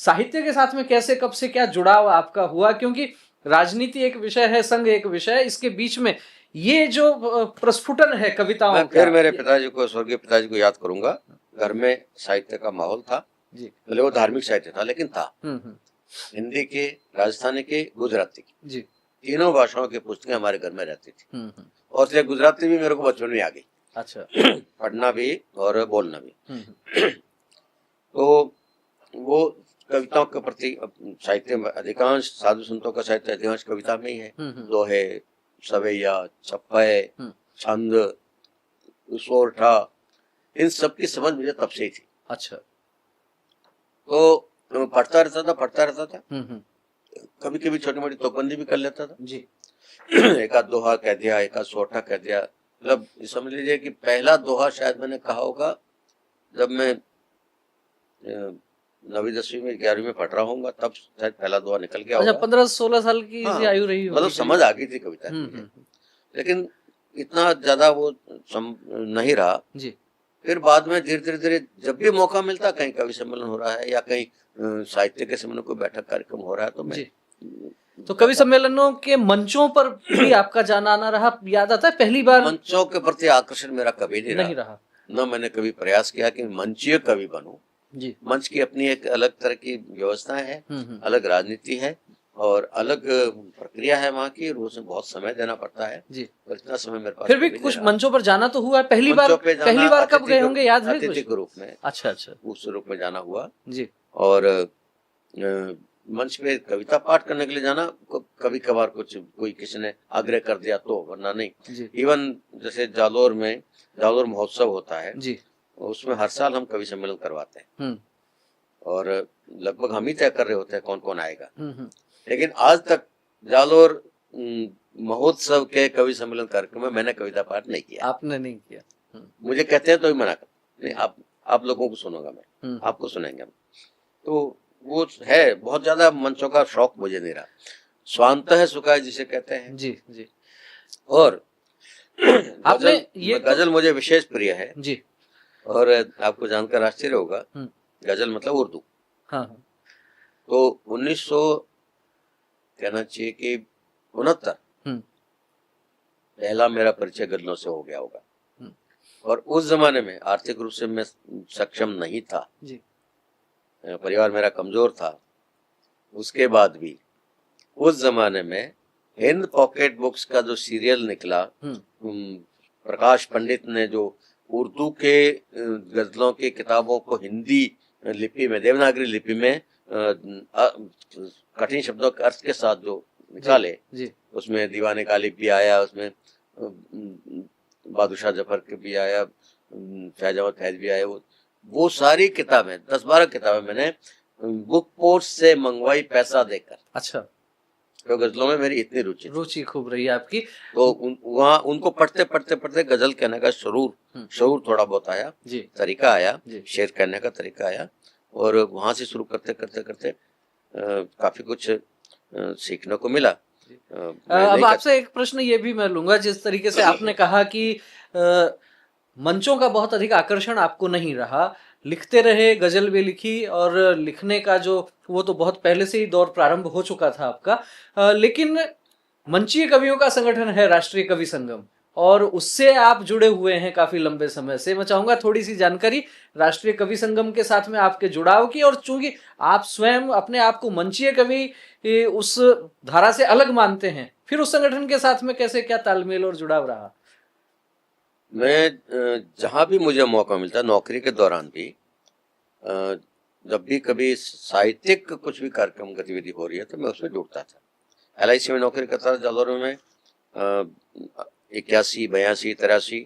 साहित्य के साथ में कैसे, कब से क्या जुड़ाव आपका हुआ? क्योंकि राजनीति एक विषय है, संघ एक विषय है, इसके बीच में ये जो प्रस्फुटन है कविताओं मैं का। फिर मेरे पिताजी को, स्वर्गीय पिताजी को याद करूंगा। घर में साहित्य का माहौल था जी। भले वो धार्मिक साहित्य था, लेकिन था। हिंदी के, राजस्थानी के, गुजराती के, जी, तीनों भाषाओं की पुस्तकें हमारे घर में रहती थी। और से गुजराती भी मेरे को बचपन में आ गई। अच्छा। पढ़ना भी और बोलना भी। तो वो कविताओं के प्रति साहित्य में अधिकांश साधु संतों का साहित्य अधिकांश कविता में ही है। दोहे, सवैया, छप्पे, छंद, सोरठा, इन सब की समझ मुझे तब से ही थी। अच्छा। तो पढ़ता रहता था। कभी कभी छोटी मोटी तोकबंदी भी कर लेता था जी। एक आध दोहा कह दिया, एक आध सोरठा कह दिया। मतलब समझ लीजिए कि पहला दोहा शायद मैंने कहा होगा जब मैं 9वीं 10वीं में 11वीं में पढ़ रहा हूँ, तब शायद पहला दोहा निकल गया होगा। 15-16 साल की आयु रही मतलब समझ आ गई थी कविता। लेकिन इतना ज्यादा वो नहीं रहा जी। फिर बाद में धीरे धीरे जब भी मौका मिलता, कहीं कवि सम्मेलन हो रहा है या कहीं साहित्य के सम्मेलन कोई बैठक कार्यक्रम हो रहा है, तो मैं तो कवि सम्मेलनों के मंचों पर भी आपका जाना आना रहा? याद आता है पहली बार? मंचों के प्रति आकर्षण मेरा कभी नहीं रहा। न मैंने कभी प्रयास किया कि मंचीय कवि बनूं जी। मंच की अपनी एक अलग तरह की व्यवस्था है, अलग राजनीति है और अलग प्रक्रिया है वहाँ की, उसमें बहुत समय देना पड़ता है जी। और इतना समय मेरे पास फिर भी कुछ मंचों पर जाना तो हुआ है। पहली बार कब गए होंगे, याद है? अतिथि के रूप में। अच्छा। उस रूप में जाना हुआ जी। और मंच पे कविता पाठ करने के लिए जाना कभी कभार कोई किसी ने आग्रह कर दिया तो, वरना नहीं। इवन जैसे जालोर महोत्सव होता है जी, उसमें हर साल हम कवि सम्मेलन करवाते हैं और लगभग हम ही तय कर रहे होते हैं कौन कौन आएगा। लेकिन आज तक जालोर महोत्सव के कवि सम्मेलन कार्यक्रम में मैंने कविता पाठ नहीं किया। आपने नहीं किया? मुझे कहते हैं तो ही मना कर, नहीं आप लोगों को सुनूंगा मैं, आपको सुनेंगे हम। तो वो है, बहुत ज्यादा मंचों का शौक मुझे नहीं रहा। स्वांत है सुखाय जिसे कहते हैं जी जी। और आपने ये गजल मुझे विशेष प्रिय है जी। और आपको जानकर आश्चर्य होगा, गजल मतलब उर्दू। हाँ। तो 1900 कहना चाहिए कि 69 पहला मेरा परिचय गजलों से हो गया होगा। और उस जमाने में आर्थिक रूप से मैं सक्षम नहीं था जी। परिवार मेरा कमजोर था। उसके बाद भी उस जमाने में हिंद पॉकेट बुक्स का जो सीरियल निकला, प्रकाश पंडित ने जो उर्दू के गजलों की किताबों को हिंदी लिपि में, देवनागरी लिपि में कठिन शब्दों के अर्थ के साथ जो निकाले जी। उसमें दीवाने गालिब भी आया, उसमें बादशाह जफर के भी आया, फैज अहमद फैज भी आया। वो सारी किताबें 10-12 किताबें मैंने बुक पोस्ट से मंगवाई पैसा देकर। अच्छा। तो गजलों में मेरी इतनी रुचि खूब रही है आपकी। तो वहाँ उनको पढ़ते गजल कहने का शरूर थोड़ा बहुत आया जी। तरीका आया, शेर कहने का तरीका आया और वहां से शुरू करते काफी कुछ सीखने को मिला। अब आपसे एक प्रश्न ये भी मैं लूंगा, जिस तरीके से आपने कहा कि मंचों का बहुत अधिक आकर्षण आपको नहीं रहा, लिखते रहे, गजल भी लिखी और लिखने का जो वो तो बहुत पहले से ही दौर प्रारंभ हो चुका था आपका, लेकिन मंचीय कवियों का संगठन है राष्ट्रीय कवि संगम और उससे आप जुड़े हुए हैं काफी लंबे समय से। मैं चाहूंगा थोड़ी सी जानकारी राष्ट्रीय कवि संगम के साथ में आपके जुड़ाव की, और चूंकि आप स्वयं अपने आप को मंचीय कवि उस धारा से अलग मानते हैं, फिर उस संगठन के साथ में कैसे क्या तालमेल और जुड़ाव रहा? मैं जहां भी मुझे मौका मिलता, नौकरी के दौरान भी, जब भी कभी साहित्यिक कुछ भी कार्यक्रम गतिविधि हो रही है तो मैं उसमें जुड़ता था। LIC में नौकरी करता था जालोर में, 81, 82, 83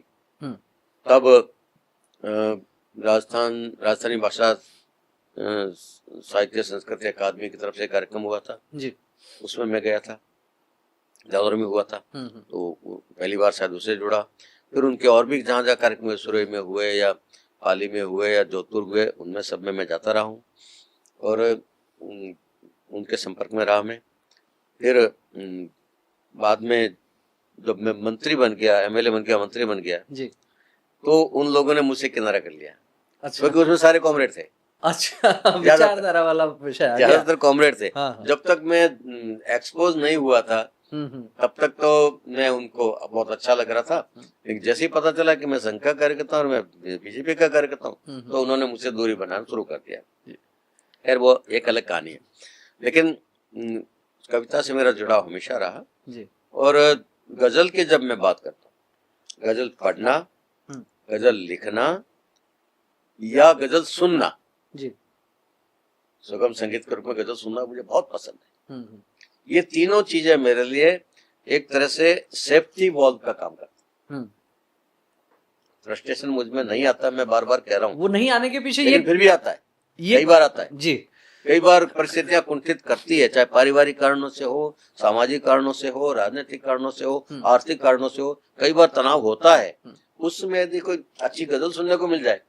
तब राजस्थानी भाषा साहित्य संस्कृति अकादमी की तरफ से कार्यक्रम हुआ था जी। उसमें मैं गया था, जालोर में हुआ था। तो पहली बार शायद उससे जुड़ा। फिर उनके और भी जहाँ जहाँ कार्यक्रम सुरई में हुए या पाली में हुए या जोधपुर हुए, उनमें सब में मैं जाता रहा हूँ और उनके संपर्क में रहा मैं। फिर बाद में जब मैं मंत्री बन गया, MLA बन गया, मंत्री बन गया जी, तो उन लोगों ने मुझसे किनारा कर लिया। अच्छा। क्योंकि उसमें सारे कॉमरेड थे अच्छा, विचारधारा वाला विषय आ गया। ज्यादातर कॉमरेड थे। हाँ। जब तक मैं एक्सपोज नहीं हुआ था तब तक तो मैं उनको बहुत अच्छा लग रहा था, लेकिन जैसे ही पता चला कि मैं संघ का कार्यकर्ता हूँ और मैं बीजेपी का कार्यकर्ता हूँ तो उन्होंने मुझसे दूरी बनाना शुरू कर दिया। खैर वो एक अलग कहानी है, लेकिन कविता से मेरा जुड़ाव हमेशा रहा जी। और गजल की जब मैं बात करता हूँ, गजल पढ़ना, गजल लिखना या गजल सुनना जी, सुगम संगीत के रूप में गजल सुनना मुझे बहुत पसंद है। ये तीनों चीजें मेरे लिए एक तरह से सेफ्टी वॉल्व का काम करती है। फ्रस्ट्रेशन मुझ में नहीं आता, मैं बार बार कह रहा हूँ, वो नहीं आने के पीछे ये फिर भी आता है, कई बार आता है जी। कई बार परिस्थितियां कुंठित करती है, चाहे पारिवारिक कारणों से हो, सामाजिक कारणों से हो, राजनीतिक कारणों से हो, आर्थिक कारणों से हो, कई बार तनाव होता है। उसमें यदि कोई अच्छी गजल सुनने को मिल जाए,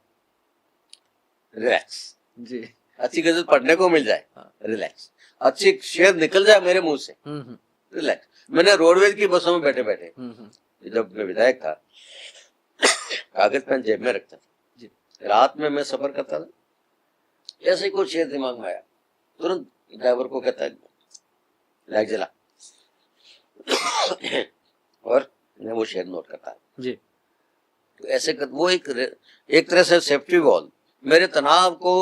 रिलैक्स जी, अच्छी गजल पढ़ने को मिल जाए, रिलैक्स, अच्छी शेर निकल जाए मेरे मुंह से, रिलैक्स। मैंने रोडवेज की बसों में बैठे बैठे जब मैं विधायक था कागज पेन जेब में रखता था, रात में मैं सफर करता था, ऐसे ही कोई शेर दिमाग में आया, तुरंत ड्राइवर को कहता है लाइट जला और मैं वो शेर नोट करता जी। तो ऐसे वो एक तरह से सेफ्टी वॉल, मेरे तनाव को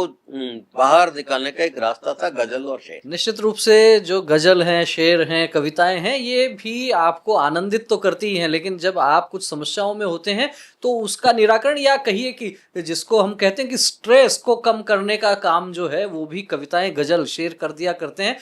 बाहर निकालने का एक रास्ता था गजल और शेर। निश्चित रूप से जो गजल हैं, शेर हैं, कविताएं हैं, ये भी आपको आनंदित तो करती ही हैं, लेकिन जब आप कुछ समस्याओं में होते हैं तो उसका निराकरण, या कहिए कि जिसको हम कहते हैं कि स्ट्रेस को कम करने का काम जो है वो भी कविताएं, गजल, शेर कर दिया करते हैं।